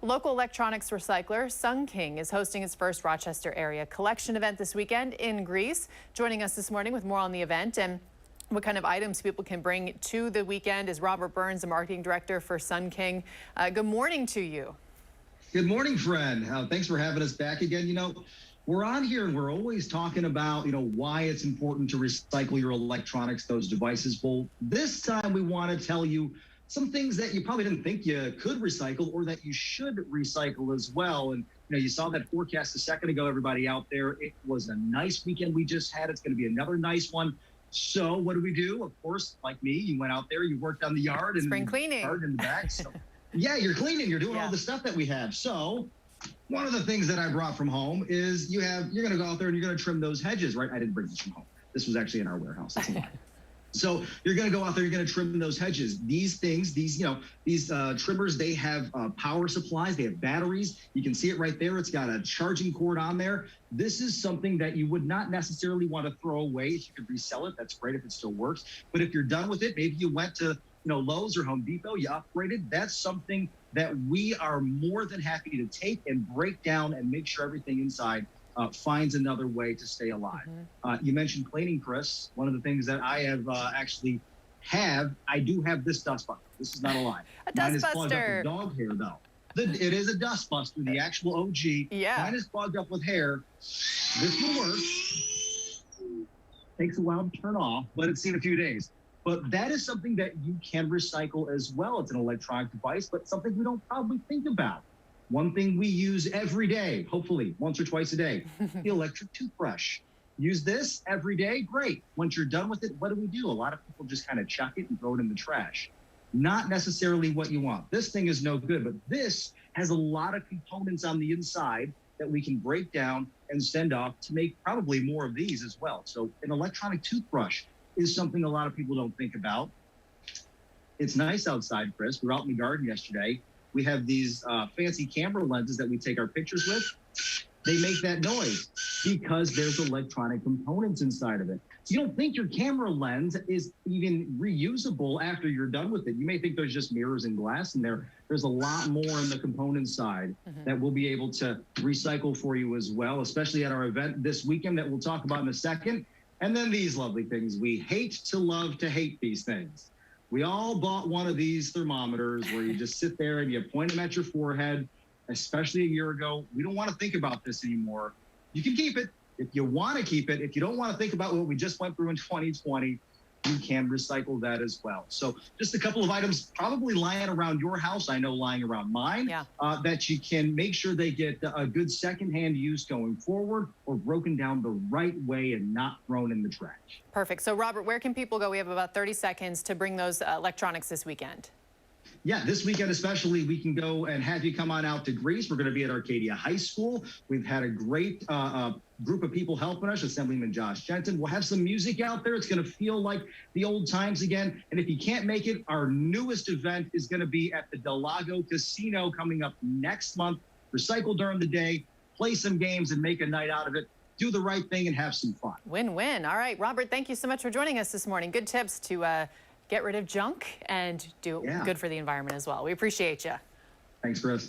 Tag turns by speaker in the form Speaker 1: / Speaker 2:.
Speaker 1: Local electronics recycler Sunnking is hosting its first Rochester-area collection event this weekend in Greece. Joining us this morning with more on the event and what kind of items people can bring to the weekend is Robert Burns, the marketing director for Sunnking. Good morning to you.
Speaker 2: Good morning, friend. Thanks for having us back again. We're on here and we're always talking about, why it's important to recycle your electronics, those devices. Well, this time we want to tell you some things that you probably didn't think you could recycle or that you should recycle as well. And, you saw that forecast a second ago, everybody out there. It was a nice weekend we just had. It's going to be another nice one. So what do? Of course, like me, you went out there, you worked on the yard and
Speaker 1: spring cleaning.
Speaker 2: Yard in the back. So, yeah, you're cleaning, you're doing all the stuff that we have. So one of the things that I brought from home is you're going to go out there and you're going to trim those hedges, right? I didn't bring this from home. This was actually in our warehouse. That's a lie. So you're going to go out there, you're going to trim those hedges. These things, these trimmers, they have power supplies, they have batteries. You can see it right there. It's got a charging cord on there. This is something that you would not necessarily want to throw away. If you could resell it, that's great if it still works. But if you're done with it, maybe you went to Lowe's or Home Depot, you upgraded. That's something that we are more than happy to take and break down and make sure everything inside finds another way to stay alive. You mentioned cleaning, Chris. One of the things that I have I do have this dust buster. This is not a lie.
Speaker 1: A dust
Speaker 2: Mine is plugged up
Speaker 1: buster.
Speaker 2: with dog hair, though. It is a dust buster, the actual OG.
Speaker 1: Yeah.
Speaker 2: Mine is plugged up with hair. This will work. Takes a while to turn off, but it's seen a few days. But that is something that you can recycle as well. It's an electronic device, but something we don't probably think about. One thing we use every day, hopefully once or twice a day, the electric toothbrush. Use this every day, great. Once you're done with it, what do? A lot of people just kind of chuck it and throw it in the trash. Not necessarily what you want. This thing is no good, but this has a lot of components on the inside that we can break down and send off to make probably more of these as well. So an electronic toothbrush is something a lot of people don't think about. It's nice outside, Chris. We were out in the garden yesterday. We have these fancy camera lenses that we take our pictures with. They make that noise because there's electronic components inside of it. So you don't think your camera lens is even reusable after you're done with it. You may think there's just mirrors and glass in there. There's a lot more in the component side that we'll be able to recycle for you as well, especially at our event this weekend that we'll talk about in a second. And then these lovely things. We hate to love to hate these things. We all bought one of these thermometers where you just sit there and you point them at your forehead, especially a year ago. We don't want to think about this anymore. You can keep it if you want to keep it. If you don't want to think about what we just went through in 2020, you can recycle that as well. So just a couple of items probably lying around your house, I know lying around mine, that you can make sure they get a good secondhand use going forward or broken down the right way and not thrown in the trash.
Speaker 1: Perfect. So, Robert, where can people go? We have about 30 seconds to bring those electronics this weekend.
Speaker 2: Yeah, this weekend especially, we can go and have you come on out to Greece. We're going to be at Arcadia High School. We've had a great group of people helping us, Assemblyman Josh Jensen. We'll have some music out there. It's going to feel like the old times again. And if you can't make it, our newest event is going to be at the Lago Casino coming up next month. Recycle during the day, play some games, and make a night out of it. Do the right thing and have some fun.
Speaker 1: Win-win. All right, Robert, thank you so much for joining us this morning. Good tips to get rid of junk and do good for the environment as well. We appreciate you.
Speaker 2: Thanks, Chris.